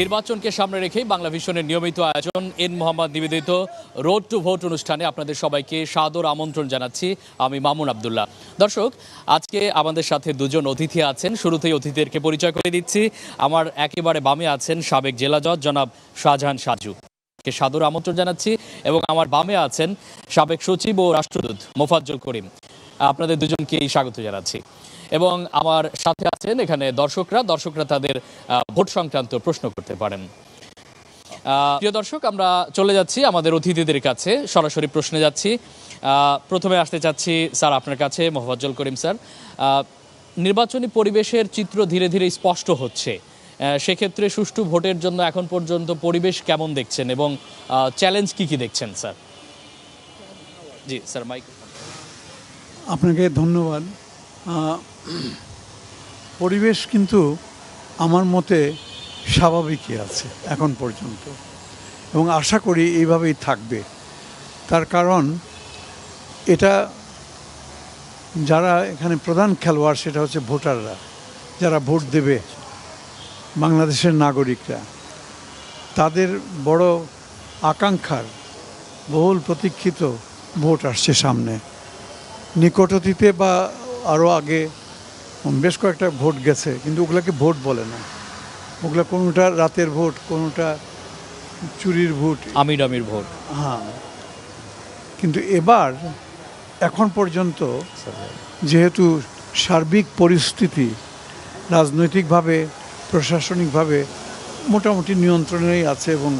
নির্বাচনকে সামনে রেখেই বাংলা ভিশনের নিয়মিত আয়োজন এন মোহাম্মদ নিবেদিত রোড টু ভোট অনুষ্ঠানে আপনাদের সবাইকে সাদর আমন্ত্রণ জানাচ্ছি। আমি মামুন আব্দুল্লাহ। দর্শক, আজকে আমাদের সাথে দুজন অতিথি আছেন। শুরুতেই অতিথিদেরকে পরিচয় করে দিচ্ছি। আমার একেবারে বামে আছেন সাবেক জেলা জজ জনাব শাহজাহান সাজু, সাদর আমন্ত্রণ জানাচ্ছি। এবং আমার বামে আছেন সাবেক সচিব ও রাষ্ট্রদূত মোফাজ্জল করিম। আপনাদের দুজনকেই স্বাগত জানাচ্ছি। এবং আমার সাথে আছেন এখানে দর্শকরা তাদের ভোট সংক্রান্ত প্রশ্ন করতে পারেন। প্রিয় দর্শক, আমরা চলে যাচ্ছি আমাদের অতিথিদের কাছে, সরাসরি প্রশ্নে যাচ্ছি। প্রথমে আসতে চাচ্ছি স্যার আপনার কাছে, মোফাজ্জল করিম স্যার। নির্বাচনী পরিবেশের চিত্র ধীরে ধীরে স্পষ্ট হচ্ছে, সেক্ষেত্রে সুষ্ঠু ভোটের জন্য এখন পর্যন্ত পরিবেশ কেমন দেখছেন এবং চ্যালেঞ্জ কি দেখছেন স্যার? জি স্যার, মাইক। আপনাকে ধন্যবাদ। পরিবেশ কিন্তু আমার মতে স্বাভাবিকই আছে এখন পর্যন্ত, এবং আশা করি এইভাবেই থাকবে। তার কারণ এটা যারা এখানে প্রধান খেলোয়াড় সেটা হচ্ছে ভোটাররা, যারা ভোট দেবে, বাংলাদেশের নাগরিকরা। তাদের বড় আকাঙ্ক্ষার বহুল প্রতীক্ষিত ভোট আসছে সামনে। নিকট অতীতে বা আরও আগে বেশ কয়েকটা ভোট গেছে, কিন্তু ওগুলোকে ভোট বলে না। ওগুলো কোনোটা রাতের ভোট, কোনোটা চুরির ভোট, আমির ভোট। হ্যাঁ, কিন্তু এবার এখন পর্যন্ত যেহেতু সার্বিক পরিস্থিতি রাজনৈতিকভাবে, প্রশাসনিকভাবে মোটামুটি নিয়ন্ত্রণেই আছে, এবং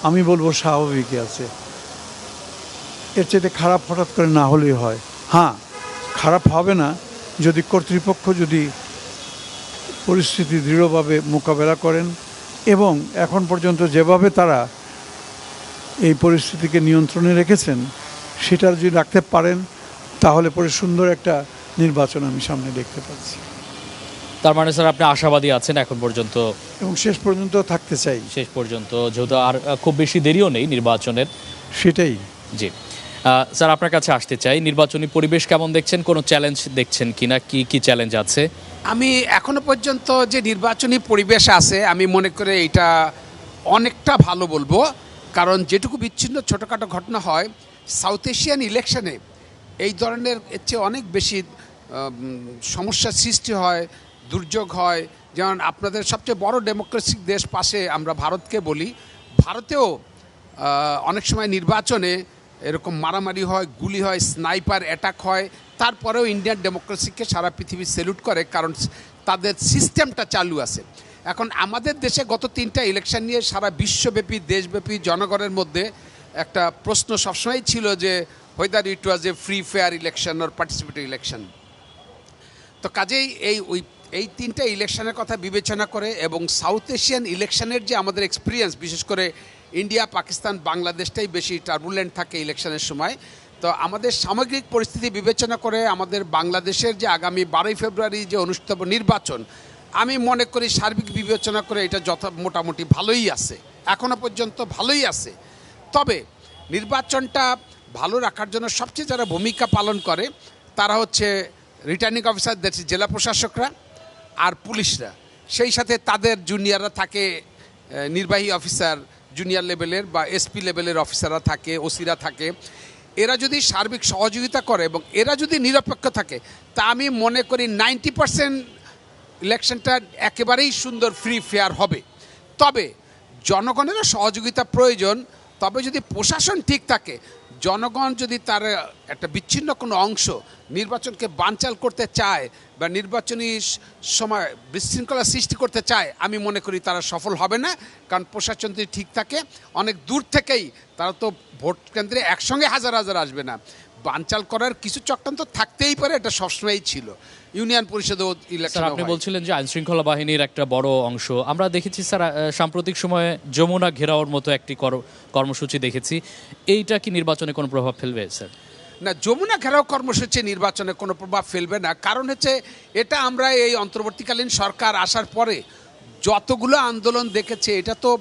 আমি বলবো স্বাভাবিকই আছে। এর চাইতে খারাপ হঠাৎ করে না হলেই হয়। হ্যাঁ, খারাপ হবে না যদি কর্তৃপক্ষ যদি পরিস্থিতি দৃঢ়ভাবে মোকাবেলা করেন, এবং এখন পর্যন্ত যেভাবে তারা এই পরিস্থিতিকে নিয়ন্ত্রণে রেখেছেন সেটা যদি রাখতে পারেন, তাহলে পরে সুন্দর একটা নির্বাচন আমি সামনে দেখতে পাচ্ছি। তার মানে স্যার আপনি আশাবাদী আছেন এখন পর্যন্ত? এবং শেষ পর্যন্ত থাকতে চাই। শেষ পর্যন্ত, যেহেতু আর খুব বেশি দেরিও নেই নির্বাচনের। সেটাই। জি স্যার, আপনার কাছে আসতে চাই, নির্বাচনী পরিবেশ কেমন দেখছেন? কোনো চ্যালেঞ্জ দেখছেন কিনা? কি চ্যালেঞ্জ আছে? আমি এখনো পর্যন্ত যে নির্বাচনী পরিবেশ আছে, আমি মনে করি এটা অনেকটা ভালো বলবো। কারণ যেটুকু বিচ্ছিন্ন ছোটোখাটো ঘটনা হয় সাউথ এশিয়ান ইলেকশনে, এই ধরনের এর চেয়ে অনেক বেশি সমস্যার সৃষ্টি হয়, দুর্যোগ হয়। যেমন আপনাদের সবচেয়ে বড় ডেমোক্রেসিক দেশ পাশে আমরা ভারতকে বলি, ভারতেও অনেক সময় নির্বাচনে এরকম মারামারি হয়, গুলি হয়, স্নাইপার অ্যাটাক হয়। তারপরেও ইন্ডিয়ান ডেমোক্রেসিকে সারা পৃথিবী স্যালুট করে, কারণ তাদের সিস্টেমটা চালু আছে। এখন আমাদের দেশে গত 3টা ইলেকশন নিয়ে সারা বিশ্বব্যাপী, দেশব্যাপী জনগণের মধ্যে একটা প্রশ্ন সবসময় ছিল যে whether it was A free fair election or participatory election. তো কাজেই এই 3টা ইলেকশনের কথা বিবেচনা করে, এবং সাউথ এশিয়ান ইলেকশনের যে আমাদের এক্সপিরিয়েন্স, বিশেষ করে ইন্ডিয়া, পাকিস্তান, বাংলাদেশটাই বেশি টার্বুলেন্ট থাকে ইলেকশনের সময়। তো আমাদের সামগ্রিক পরিস্থিতি বিবেচনা করে আমাদের বাংলাদেশের যে আগামী 12ই ফেব্রুয়ারি যে অনুষ্ঠিত নির্বাচন, আমি মনে করি সার্বিক বিবেচনা করে এটা মোটামুটি ভালোই আছে, এখনও পর্যন্ত ভালোই আছে। তবে নির্বাচনটা ভালো রাখার জন্য সবচেয়ে যারা ভূমিকা পালন করে তারা হচ্ছে রিটার্নিং অফিসার, জেলা প্রশাসকরা আর পুলিশরা। সেই সাথে তাদের জুনিয়ররা থাকে, নির্বাহী অফিসার জুনিয়র লেভেলের বা এসপি লেভেলের অফিসাররা থাকে, ওসিরা থাকে। এরা যদি সার্বিক সহযোগিতা করে এবং এরা যদি নিরপেক্ষ থাকে, তা আমি মনে করি 90% ইলেকশনটা একেবারেই সুন্দর, ফ্রি ফেয়ার হবে। তবে জনগণেরও সহযোগিতা প্রয়োজন। তবে যদি প্রশাসন ঠিক থাকে, জনগণ যদি তার একটা বিচ্ছিন্ন কোনো অংশ নির্বাচনকে বানচাল করতে চায় বা নির্বাচনী সময় বিশৃঙ্খলা সৃষ্টি করতে চায়, আমি মনে করি তারা সফল হবে না। কারণ প্রশাসন যদি ঠিক থাকে, অনেক দূর থেকেই তারা তো ভোট কেন্দ্রে একসঙ্গে হাজার হাজার আসবে না, বানচাল করার কিছু চক্রান্ত থাকতেই পারে। এটা সবসময়ই ছিল। ইউনিয়ন পরিষদেও ইলেকশন। আপনি বলছিলেন যে আইনশৃঙ্খলা বাহিনীর একটা বড় অংশ। আমরা দেখেছি স্যার সাম্প্রতিক সময়ে যমুনা ঘেরাওর মতো একটি কর্মসূচি দেখেছি। এইটা কি নির্বাচনে কোনো প্রভাব ফেলবে স্যার? না, যমুনা ঘেরাও কর্মসূচি নির্বাচনে কোনো প্রভাব ফেলবে না। কারণ হচ্ছে এটা আমরা এই অন্তর্বর্তীকালীন সরকার আসার পরে যতগুলো আন্দোলন দেখেছে, এটা তো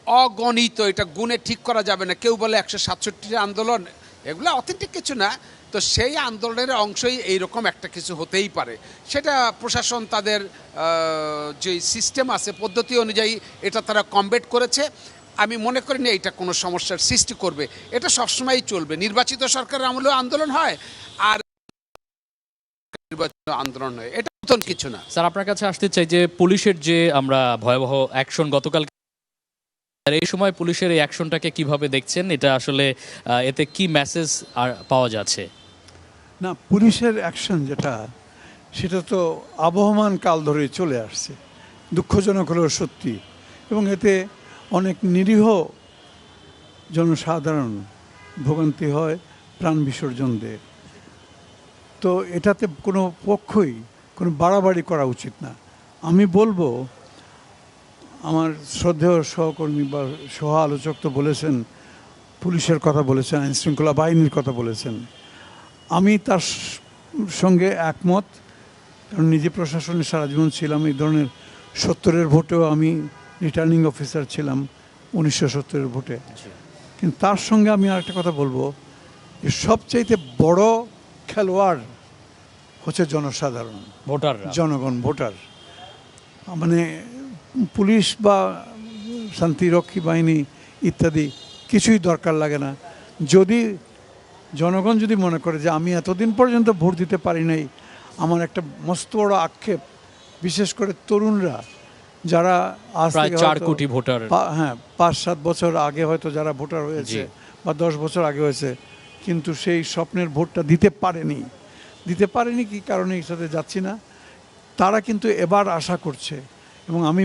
অগণিত, এটা গুণে ঠিক করা যাবে না। কেউ বলে 167টি আন্দোলন, এগুলো অথেন্টিক কিছু না। তো সেই আন্দোলনের অংশই এইরকম একটা কিছু হতেই পারে। সেটা প্রশাসন তাদের যে সিস্টেম আছে পদ্ধতি অনুযায়ী এটা তারা কমবেট করেছে। আমি মনে করি না এটা কোনো সমস্যার সৃষ্টি করবে। এটা সবসময়ই চলবে। নির্বাচিত সরকারের আমলেও আন্দোলন হয়, আর নির্বাচিত আন্দোলন হয়, এটা নতুন কিছু না। স্যার আপনার কাছে আসতে চাই যে পুলিশের যে আমরা ভয়াবহ অ্যাকশন গতকাল, আর এই সময় পুলিশের এই অ্যাকশনটাকে কিভাবে দেখছেন? এটা আসলে এতে কি মেসেজ আর পাওয়া যাচ্ছে? না, পুলিশের অ্যাকশন যেটা, সেটা তো আবহমান কাল ধরে চলে আসছে, দুঃখজনক হলেও সত্যি। এবং এতে অনেক নিরীহ জনসাধারণ ভোগান্তি হয়, প্রাণ বিসর্জন দেয়। তো এটাতে কোনো পক্ষই কোনো বাড়াবাড়ি করা উচিত না। আমি বলবো, আমার শ্রদ্ধেয় সহকর্মী বা সহ আলোচক তো বলেছেন, পুলিশের কথা বলেছেন, আইনশৃঙ্খলা বাহিনীর কথা বলেছেন। আমি তার সঙ্গে একমত, কারণ নিজে প্রশাসনে সারা জীবন ছিলাম। এই ধরনের 70-এর ভোটেও আমি রিটার্নিং অফিসার ছিলাম, 1970-এর ভোটে। কিন্তু তার সঙ্গে আমি আরেকটা কথা বলবো, যে সবচাইতে বড় খেলোয়াড় হচ্ছে জনসাধারণ, ভোটাররা। জনগণ, ভোটার। মানে পুলিশ বা শান্তিরক্ষী বাহিনী ইত্যাদি কিছুই দরকার লাগে না। যদি জনগণ যদি মনে করে যে আমি এতদিন পর্যন্ত ভোট দিতে পারি নাই, আমার একটা মস্ত বড় আক্ষেপ, বিশেষ করে তরুণরা যারা আজ প্রায় থেকে 4 কোটি ভোটার। হ্যাঁ, 5-7 বছর আগে হয়তো যারা ভোটার হয়েছে, বা 10 বছর আগে হয়েছে, কিন্তু সেই স্বপ্নের ভোটটা দিতে পারেনি কি কারণে এর সাথে যাচ্ছি না, তারা কিন্তু এবার আশা করছে। এবং আমি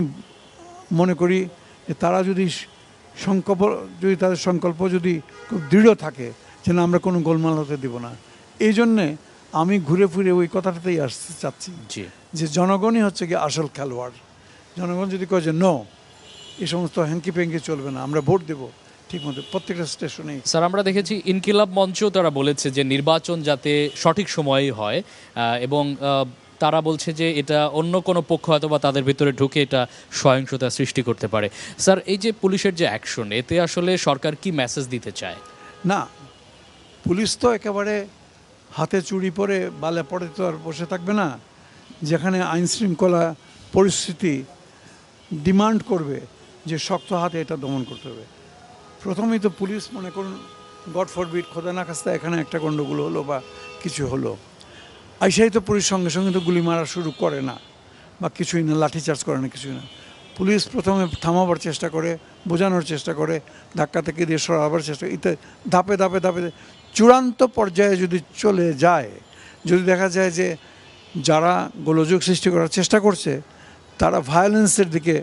মনে করি যে তারা যদি তাদের সংকল্প যদি খুব দৃঢ় থাকে যে না, আমরা কোনো গোলমাল হতে দেব না, এই জন্যে আমি ঘুরে ফিরে ওই কথাটাতেই আসতে চাচ্ছি যে জনগণই হচ্ছে কি আসল খেলোয়াড়। জনগণ যদি কয় যে নো, এই সমস্ত হ্যাঙ্কি প্যাঙ্কি চলবে না, আমরা ভোট দেবো ঠিক মতো প্রত্যেকটা স্টেশনে। স্যার আমরা দেখেছি ইনকিলাব মঞ্চ তারা বলেছে যে নির্বাচন যাতে সঠিক সময়ে হয়, এবং তারা বলছে যে এটা অন্য কোনো পক্ষ হয়তো বা তাদের ভিতরে ঢুকে এটা সহিংসতা সৃষ্টি করতে পারে। স্যার এই যে পুলিশের যে অ্যাকশন, এতে আসলে সরকার কি মেসেজ দিতে চায়? না, পুলিশ তো একেবারে হাতে চুড়ি পরে বালে পড়ে তো আর বসে থাকবে না। যেখানে আইন শৃঙ্খলা পরিস্থিতি ডিমান্ড করবে যে শক্ত হাতে এটা দমন করতে হবে, প্রথমেই তো পুলিশ, মনে করুন গড ফরবিড, খোদা না খাস্তা, এখানে একটা গণ্ডগোল হলো বা কিছু হলো, আইসাই তো পুলিশ সঙ্গে সঙ্গে তো গুলি মারা শুরু করে না, বা কিছুই না, লাঠিচার্জ করে না, কিছুই না। পুলিশ প্রথমে থামাবার চেষ্টা করে, বোঝানোর চেষ্টা করে, ধাক্কা থেকে দিয়ে সরাবার চেষ্টা, এতে ধাপে ধাপে ধাপে চূড়ান্ত পর্যায়ে যদি চলে যায়, যদি দেখা যায় যে যারা গোলযোগ সৃষ্টি করার চেষ্টা করছে তারা ভায়োলেন্সের দিকে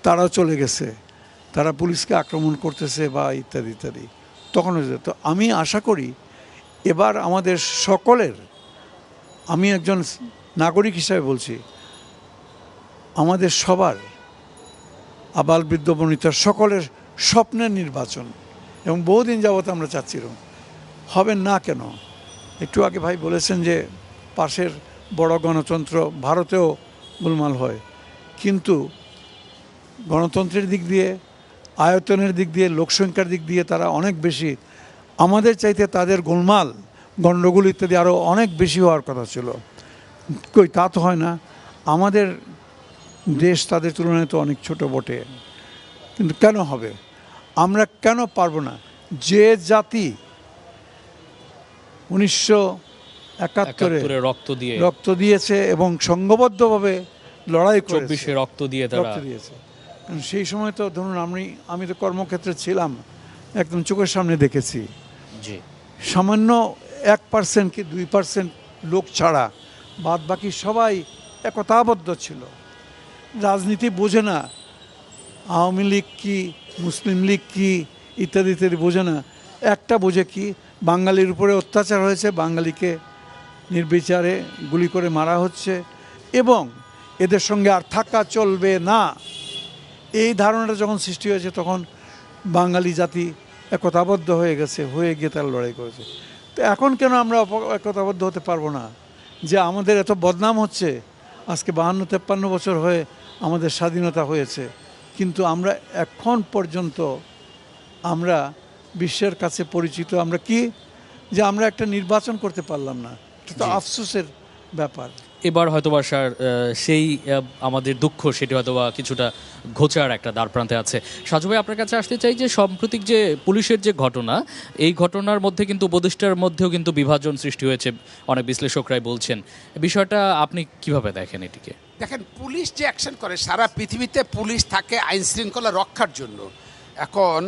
তারাও চলে গেছে, তারা পুলিশকে আক্রমণ করতেছে বা ইত্যাদি ইত্যাদি, তখন হয়েছে। তো আমি আশা করি এবার আমাদের সকলের, আমি একজন নাগরিক হিসাবে বলছি, আমাদের সবার, আবাল বৃদ্ধ বনিতার সকলের স্বপ্নের নির্বাচন, এবং বহুদিন যাবত আমরা চাচ্ছিলাম, হবে না কেন? একটু আগে ভাই বলেছেন যে পাশের বড় গণতন্ত্র ভারতেও গোলমাল হয়, কিন্তু গণতন্ত্রের দিক দিয়ে, আয়তনের দিক দিয়ে, লোকসংখ্যার দিক দিয়ে তারা অনেক বেশি, আমাদের চাইতে তাদের গোলমাল, গণ্ডগোল ইত্যাদি আরও অনেক বেশি হওয়ার কথা ছিল। কই, তা তো হয় না। আমাদের দেশ তাদের তুলনায় তো অনেক ছোট বটে, কিন্তু কেন হবে? আমরা কেন পারবো না? যে জাতি 1971-এ রক্ত দিয়েছে এবং সংঘবদ্ধভাবে লড়াই করেছে, 24-এ রক্ত দিয়েছে, কারণ সেই সময় তো ধরুন আমি তো কর্মক্ষেত্রে ছিলাম, একদম চোখের সামনে দেখেছি, সামান্য 1% কি 2% লোক ছাড়া বাদ বাকি সবাই একতাবদ্ধ ছিল। রাজনীতি বোঝে না, আওয়ামী লীগ কি, মুসলিম লীগ কি, ইত্যাদি ইত্যাদি বোঝে না। একটা বোঝে কি, বাঙালির উপরে অত্যাচার হয়েছে, বাঙালিকে নির্বিচারে গুলি করে মারা হচ্ছে, এবং এদের সঙ্গে আর থাকা চলবে না। এই ধারণাটা যখন সৃষ্টি হয়েছে, তখন বাঙালি জাতি একতাবদ্ধ হয়ে গিয়ে তারা লড়াই করেছে। তো এখন কেন আমরা একতাবদ্ধ হতে পারবো না? যে আমাদের এত বদনাম হচ্ছে, আজকে 52-53 বছর হয়ে আমাদের স্বাধীনতা হয়েছে, কিন্তু আমরা এখন পর্যন্ত আমরা বিশ্বের কাছে পরিচিত, আমরা কি যে আমরা একটা নির্বাচন করতে পারলাম না। এটা তো জি। আফসোসের ব্যাপার। এবার হয়তোবা স্যার সেই আমাদের দুঃখ সেটি হয়তোবা কিছুটা ঘোচার একটা দ্বারপ্রান্তে আছে। সাজু ভাই, আপনার কাছে আসতে চাই যে সাম্প্রতিক যে পুলিশের যে ঘটনা, এই ঘটনার মধ্যে কিন্তু উপদেষ্টার মধ্যেও কিন্তু বিভাজন সৃষ্টি হয়েছে, অনেক বিশ্লেষকরাই বলছেন। বিষয়টা আপনি কিভাবে দেখেন এটিকে? দেখেন, পুলিশ যে অ্যাকশন করে, সারা পৃথিবীতে পুলিশ থাকে আইন শৃঙ্খলা রক্ষার জন্য। এখন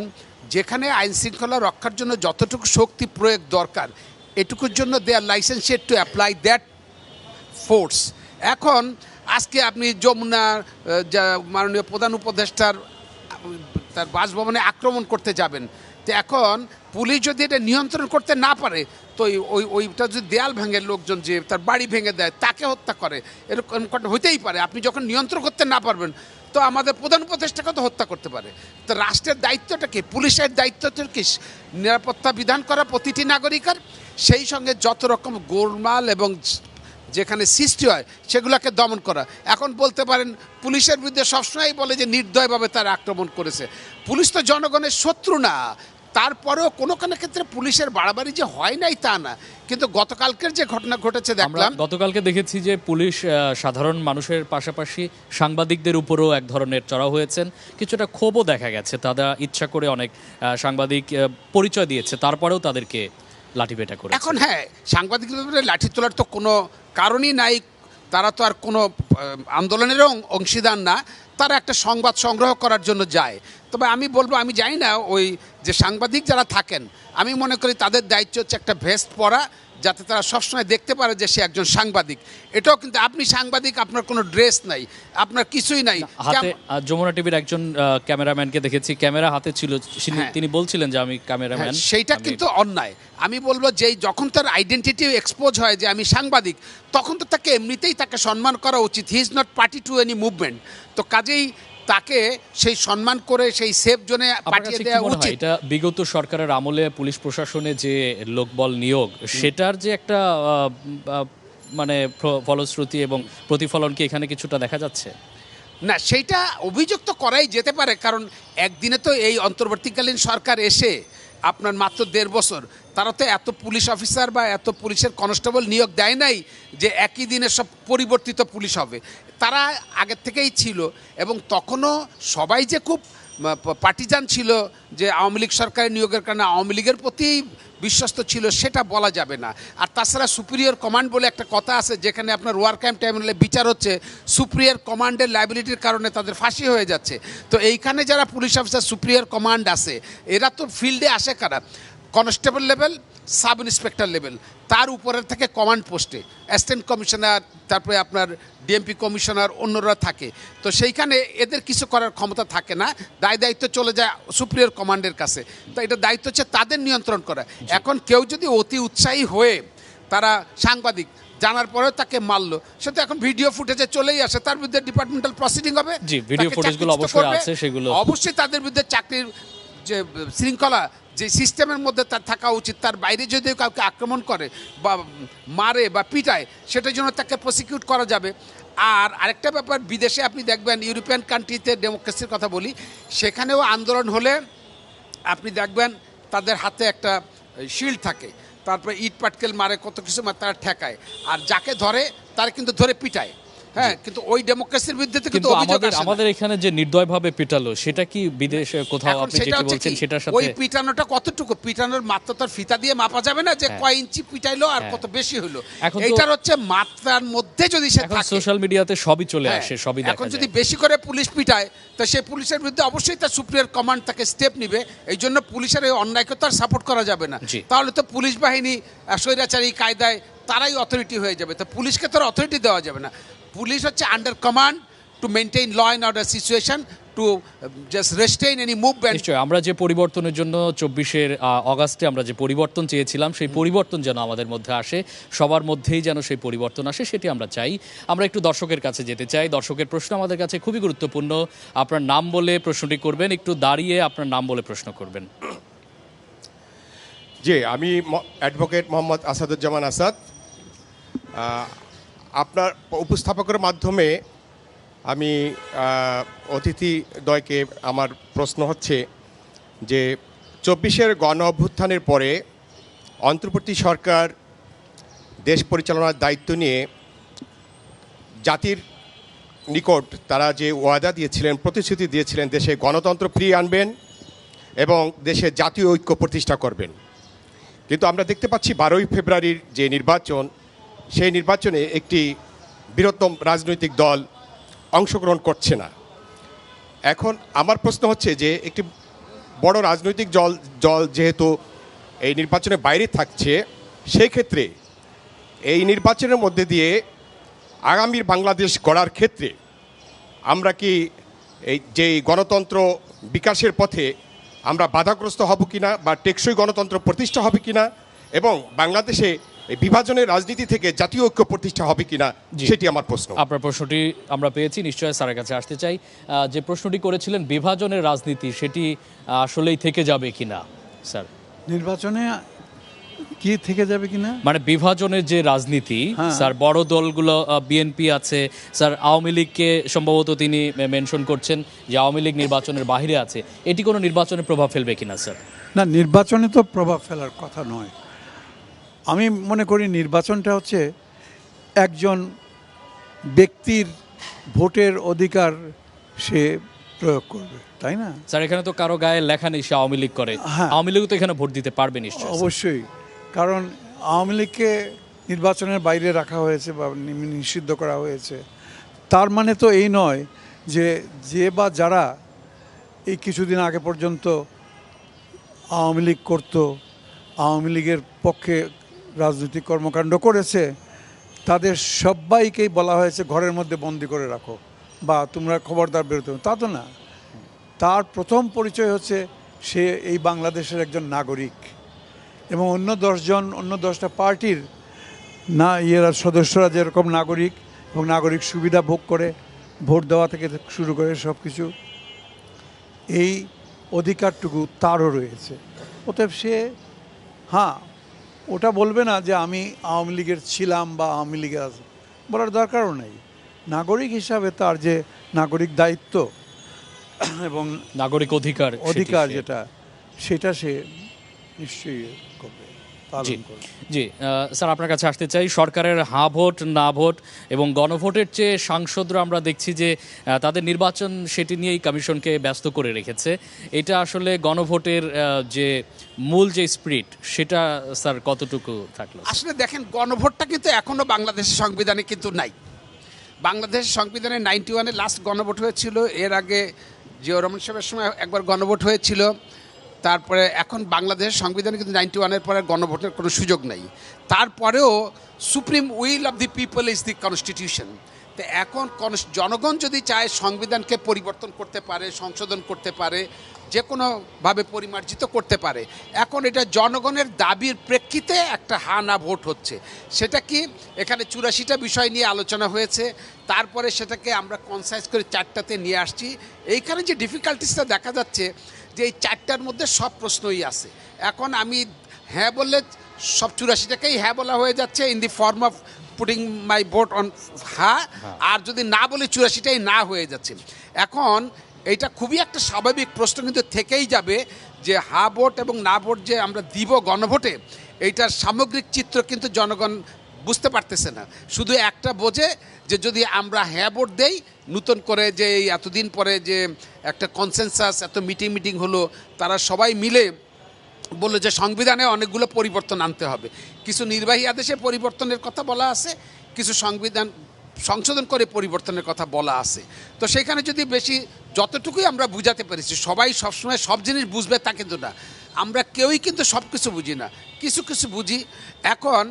যেখানে আইন শৃঙ্খলা রক্ষার জন্য যতটুকু শক্তি প্রয়োগ দরকার, এটুকুর জন্য they are licentiate to apply that force. এখন আজকে আপনি যমুনার যা মাননীয় প্রধান উপদেষ্টার তার বাসভবনে আক্রমণ করতে যাবেন, তো এখন পুলিশ যদি এটা নিয়ন্ত্রণ করতে না পারে, তো ওইটা যদি দেয়াল ভেঙে লোকজন যে তার বাড়ি ভেঙে দেয়, তাকে হত্যা করে, এরকম হতেই পারে। আপনি যখন নিয়ন্ত্রণ করতে না পারবেন, তো আমাদের প্রধান উপদেষ্টাকে তো হত্যা করতে পারে। তো রাষ্ট্রের দায়িত্বটা কি? পুলিশের দায়িত্বটা কি? নিরাপত্তা বিধান করা প্রতিটি নাগরিকের, সেই সঙ্গে যত রকম গোলমাল এবং যেখানে সৃষ্টি হয় সেগুলোকে দমন করা। এখন বলতে পারেন পুলিশের বিরুদ্ধে সবসময় বলে যে নির্দয়ভাবে তারা আক্রমণ করেছে। পুলিশ তো জনগণের শত্রু না, তারপরেও কোনো কোনো ক্ষেত্রে পুলিশের বাড়াবাড়ি যে হয় নাই তা না। কিন্তু গতকালকের যে ঘটনা ঘটেছে আমরা দেখলাম, গতকালকে দেখেছি যে পুলিশ সাধারণ মানুষের পাশাপাশি সাংবাদিকদের উপরও এক ধরনের চড়াও হয়েছেন। কিছুটা ক্ষোভও দেখা গেছে, তারা ইচ্ছা করে অনেক সাংবাদিক পরিচয় দিয়েছে, তারপরেও তাদেরকে লাঠিপেটা করে। এখন হ্যাঁ, সাংবাদিকদের লাঠি তোলার তো কোনো কারণই নাই। তারা তো আর কোনো আন্দোলনেরও অংশীদার না, তারা একটা সংবাদ সংগ্রহ করার জন্য যায়। তবে আমি বলবো, আমি জানি না ওই যে সাংবাদিক যারা থাকেন, আমি মনে করি তাদের দায়িত্ব হচ্ছে একটা ভেস্ট পরা, যাতে তারা সবসময় দেখতে পারে যে সে একজন সাংবাদিক। এটাও কিন্তু আপনি সাংবাদিক, আপনার কোনো ড্রেস নাই, আপনার কিছুই নাই। হাতে যমুনা টিভির একজন ক্যামেরাম্যানকে দেখেছি, ক্যামেরা হাতে ছিল, হ্যাঁ। তিনি বলছিলেন যে আমি ক্যামেরাম্যান। হ্যাঁ, সেইটা কিন্তু অন্যায়। আমি বলবো যে যখন তার আইডেন্টিটি এক্সপোজ হয় যে আমি সাংবাদিক, তখন তো তাকে এমনিতেই তাকে সম্মান করা উচিত। He is not party to any movement. তো কাজেই তাকে সেই সম্মান করে সেই সেফ জোনে পাঠিয়ে দেওয়া উচিত। এটা বিগত সরকারের আমলে পুলিশ প্রশাসনে যে লোকবল নিয়োগ, সেটার যে একটা মানে ফলশ্রুতি এবং প্রতিফলন কি এখানে কিছুটা দেখা যাচ্ছে? না, সেইটা অভিযোগ তো করাই যেতে পারে, কারণ একদিনে তো এই অন্তর্বর্তীকালীন সরকার এসে আপনার মাত্র 1.5 বছর, তারা তো এত পুলিশ অফিসার বা এত পুলিশের কনস্টেবল নিয়োগ দেয় নাই যে একই দিনে সব পরিবর্তিত পুলিশ হবে। তারা আগের থেকেই ছিল, এবং তখনও সবাই যে খুব পার্টিজান ছিল যে আওয়ামী লীগ সরকারের নিয়োগের কারণে আওয়ামী লীগের প্রতি বিশ্বস্ত ছিল, সেটা বলা যাবে না। আর তাছাড়া সুপিরিয়র কমান্ড বলে একটা কথা আছে, যেখানে আপনার ওয়ার ক্রাইম ট্রাইব্যুনালে বিচার হচ্ছে, সুপিরিয়র কমান্ডের লাইবিলিটির কারণে তাদের ফাঁসি হয়ে যাচ্ছে। তো এইখানে যারা পুলিশ অফিসার সুপিরিয়র কমান্ড আছে, এরা তো ফিল্ডে আসে কারা? Constable level, sub inspector level, তার উপরের থেকে কমান্ড পোস্টে অ্যাসিস্ট্যান্ট কমিশনার, তারপরে আপনার ডিএমপি কমিশনার, অন্যরা থাকে। তো সেইখানে এদের কিছু করার ক্ষমতা থাকে না, দায়িত্ব চলে যায় সুপ্রিয়র কমান্ডের কাছে। তো এটা দায়িত্ব হচ্ছে তাদের নিয়ন্ত্রণ করা। এখন কেউ যদি অতি উৎসাহী হয়ে, তারা সাংবাদিক জানার পরেও তাকে মারলো, সে তো এখন ভিডিও ফুটেজে চলেই আসে, তার বিরুদ্ধে ডিপার্টমেন্টাল প্রসিডিং হবে। জি, ভিডিও ফুটেজগুলো অবশ্যই আছে, সেগুলো অবশ্যই তাদের বিরুদ্ধে চাকরির যে শৃঙ্খলা, যে সিস্টেমের মধ্যে তার থাকা উচিত, তার বাইরে যদি কাউকে আক্রমণ করে বা মারে বা পিটায়, সেটার জন্য তাকে প্রসিকিউট করা যাবে। আর আরেকটা ব্যাপার, বিদেশে আপনি দেখবেন, ইউরোপিয়ান কান্ট্রিতে ডেমোক্রেসির কথা বলি, সেখানেও আন্দোলন হলে আপনি দেখবেন তাদের হাতে একটা শিল্ড থাকে, তারপরে ইট পাটকেল মারে, কত কিছু তারা ঠেকায়, আর যাকে ধরে তারা কিন্তু ধরে পিটায়। হ্যাঁ, কিন্তু ওই ডেমোক্রেসির বিরুদ্ধে থেকে তো অভিযোগ আসে না। আমাদের এখানে যে নির্দয়ভাবে পিটালো, সেটা কি বিদেশে কোথাও আপনি যেটা বলছেন সেটার সাথে? ওই পিটানোটা কতটুকু? পিটানোর মাত্রা তার ফিতা দিয়ে মাপা যাবে না যে কয় ইঞ্চি পিটাইলো আর কত বেশি হলো। এইটার হচ্ছে মাত্রার মধ্যে যদি সে থাকে। সোশ্যাল মিডিয়াতে সবই চলে আসে, সবই দেখা যায়। এখন যদি বেশি করে পুলিশ পিটায়, তো সেই পুলিশের বিরুদ্ধে অবশ্যই তার সুপ্রিয়র কমান্ড তাকে স্টেপ নিবে। এই জন্য পুলিশের এই অন্যায়কে তো আর সাপোর্ট করা যাবে না। তাহলে তো পুলিশ বাহিনী স্বৈরাচারী কায়দায় তারাই অথরিটি হয়ে যাবে। তো পুলিশকে তো আর অথরিটি দেওয়া যাবে না। পুলিশ হচ্ছে under command to maintain law and order situation, to just restrain any movement. নিশ্চয়ই আমরা যে পরিবর্তনের জন্য 24 অগাস্টে আমরা যে পরিবর্তন চেয়েছিলাম, সেই পরিবর্তন যেন আমাদের মধ্যে আসে, সবার মধ্যেই যেন সেই পরিবর্তন আসে, সেটি আমরা চাই। আমরা একটু দর্শকের কাছে যেতে চাই। দর্শকের প্রশ্ন আমাদের কাছে খুবই গুরুত্বপূর্ণ। আপনার নাম বলে প্রশ্নটি করবেন, একটু দাঁড়িয়ে আপনার নাম বলে প্রশ্ন করবেন। জি, আমি অ্যাডভোকেট মোহাম্মদ আসাদুজ্জামান আসাদ। আপনার উপস্থাপকের মাধ্যমে আমি অতিথিদ্বয়কে আমার প্রশ্ন হচ্ছে যে 24-এর গণ অভ্যুত্থানের পরে অন্তর্বর্তী সরকার দেশ পরিচালনার দায়িত্ব নিয়ে জাতির নিকট তারা যে ওয়াদা দিয়েছিলেন, প্রতিশ্রুতি দিয়েছিলেন, দেশে গণতন্ত্র ফিরিয়ে আনবেন এবং দেশে জাতীয় ঐক্য প্রতিষ্ঠা করবেন। কিন্তু আমরা দেখতে পাচ্ছি 12ই ফেব্রুয়ারির যে নির্বাচন, সেই নির্বাচনে একটি বৃহত্তম রাজনৈতিক দল অংশগ্রহণ করছে না। এখন আমার প্রশ্ন হচ্ছে যে একটি বড় রাজনৈতিক দল যেহেতু এই নির্বাচনের বাইরে থাকছে, সেই ক্ষেত্রে এই নির্বাচনের মধ্যে দিয়ে আগামীর বাংলাদেশ গড়ার ক্ষেত্রে আমরা কি এই যে গণতন্ত্র বিকাশের পথে আমরা বাধাগ্রস্ত হব কিনা, বা টেকসই গণতন্ত্র প্রতিষ্ঠা হবে কিনা, এবং বাংলাদেশে এই বিভাজনের রাজনীতি থেকে জাতীয় ঐক্য প্রতিষ্ঠা হবে কিনা, সেটি আমার প্রশ্ন। আপনার প্রশ্নটি আমরা পেয়েছি, নিশ্চয়ই স্যারের কাছে আসতে চাই। যে প্রশ্নটি করেছিলেন বিভাজনের রাজনীতি, সেটি আসলেই থেকে যাবে কিনা স্যার? নির্বাচনে কি থেকে যাবে কিনা, মানে বিভাজনের যে রাজনীতি হ্যাঁ। স্যার, বড় দলগুলো বিএনপি আছে স্যার, আওয়ামী লীগকে সম্ভবত তিনি মেনশন করছেন যে আওয়ামী লীগ নির্বাচনের বাইরে আছে, এটি কোনো নির্বাচনে প্রভাব ফেলবে কিনা স্যার? না, নির্বাচনে তো প্রভাব ফেলার কথা নয়। আমি মনে করি নির্বাচনটা হচ্ছে একজন ব্যক্তির ভোটের অধিকার সে প্রয়োগ করবে, তাই না? স্যার এখানে তো কারো গায়ে লেখা নেই সে আওয়ামী লীগ করে। হ্যাঁ। আওয়ামী লীগ তো এখানে ভোট দিতে পারবে নিশ্চয়ই। অবশ্যই, কারণ আওয়ামী লীগকে নির্বাচনের বাইরে রাখা হয়েছে বা নিষিদ্ধ করা হয়েছে। তার মানে তো এই নয় যে বা যারা এই কিছুদিন আগে পর্যন্ত আওয়ামী লীগ করত, আওয়ামী লীগের পক্ষে রাজনৈতিক কর্মকাণ্ড করেছে, তাদের সবাইকেই বলা হয়েছে ঘরের মধ্যে বন্দি করে রাখো বা তোমরা খবরদার বেরোতে হবে। তা তো না। তার প্রথম পরিচয় হচ্ছে সে এই বাংলাদেশের একজন নাগরিক, এবং অন্য 10টা পার্টির সদস্যরা যেরকম নাগরিক এবং নাগরিক সুবিধা ভোগ করে, ভোট দেওয়া থেকে শুরু করে সব কিছু, এই অধিকারটুকু তারও রয়েছে। অতএব সে ওটা বলবে না যে আমি আওয়ামী লীগের ছিলাম বা আওয়ামী লীগের আছে, বলার দরকারও নেই। নাগরিক হিসাবে তার যে নাগরিক দায়িত্ব এবং নাগরিক অধিকার যেটা, সেটা সে নিশ্চয়ই করবে, পালন করবে। জি স্যার, আপনার কাছে আসতে চাই। সরকারের হ্যাঁ ভোট না ভোট এবং গণভোটের চেয়ে সাংসদরা আমরা দেখছি যে তাদের নির্বাচন সেটি নিয়েই কমিশনকে ব্যস্ত করে রেখেছে। এটা আসলে গণভোটের যে মূল যে স্পিরিট, সেটা স্যার কতটুকু থাকলো? আসলে দেখেন, গণভোটটা কিন্তু এখনো বাংলাদেশের সংবিধানে কিন্তু নাই। বাংলাদেশের সংবিধানে 91-এ লাস্ট গণভোট হয়েছিল। এর আগে জিয়াউর রহমান সাহেবের সময় একবার গণভোট হয়েছিল। তারপরে এখন বাংলাদেশের সংবিধানে কিন্তু 91-এর পরে গণভোটের কোনো সুযোগ নেই। তারপরেও supreme will of the people is the constitution. তো এখন জনগণ যদি চায় সংবিধানকে পরিবর্তন করতে পারে, সংশোধন করতে পারে, যে কোনোভাবে পরিমার্জিত করতে পারে। এখন এটা জনগণের দাবির প্রেক্ষিতে একটা হা না ভোট হচ্ছে। সেটা কি, এখানে 84টা বিষয় নিয়ে আলোচনা হয়েছে, তারপরে সেটাকে আমরা কনসাইজ করে 4টাতে নিয়ে আসছি। এইখানে যে ডিফিকাল্টিসটা দেখা যাচ্ছে যে এই 4টার মধ্যে সব প্রশ্নই আছে। এখন আমি হ্যাঁ বললে সব 84টাকেই হ্যাঁ বলা হয়ে যাচ্ছে in the form of putting my vote on হ্যাঁ, আর যদি না বলি 84টাই না হয়ে যাচ্ছে। এখন এইটা খুবই একটা স্বাভাবিক প্রশ্ন কিন্তু থেকেই যাবে যে হা ভোট এবং না ভোট যে আমরা দিব গণভোটে, এইটার সামগ্রিক চিত্র কিন্তু জনগণ বুঝতে পারতেছে না। শুধু একটা বোঝে যে যদি আমরা হ্যাঁ ভোট দেই, নতুন করে যে এই এতদিন পরে যে একটা কনসেনসাস, এত মিটিং হলো, তারা সবাই মিলে বললো যে সংবিধানে অনেকগুলো পরিবর্তন আনতে হবে। কিছু নির্বাহী আদেশে পরিবর্তনের কথা বলা আছে, কিছু সংবিধান সংশোধন করে পরিবর্তনের কথা বলা আছে। তো সেখানে যদি বেশি যতটুকুই আমরা বুঝাতে পেরেছি, সবাই সবসময় সব জিনিস বুঝবে তা কিন্তু না। আমরা কেউই কিন্তু সব কিছু বুঝি না, কিছু কিছু বুঝি। এখন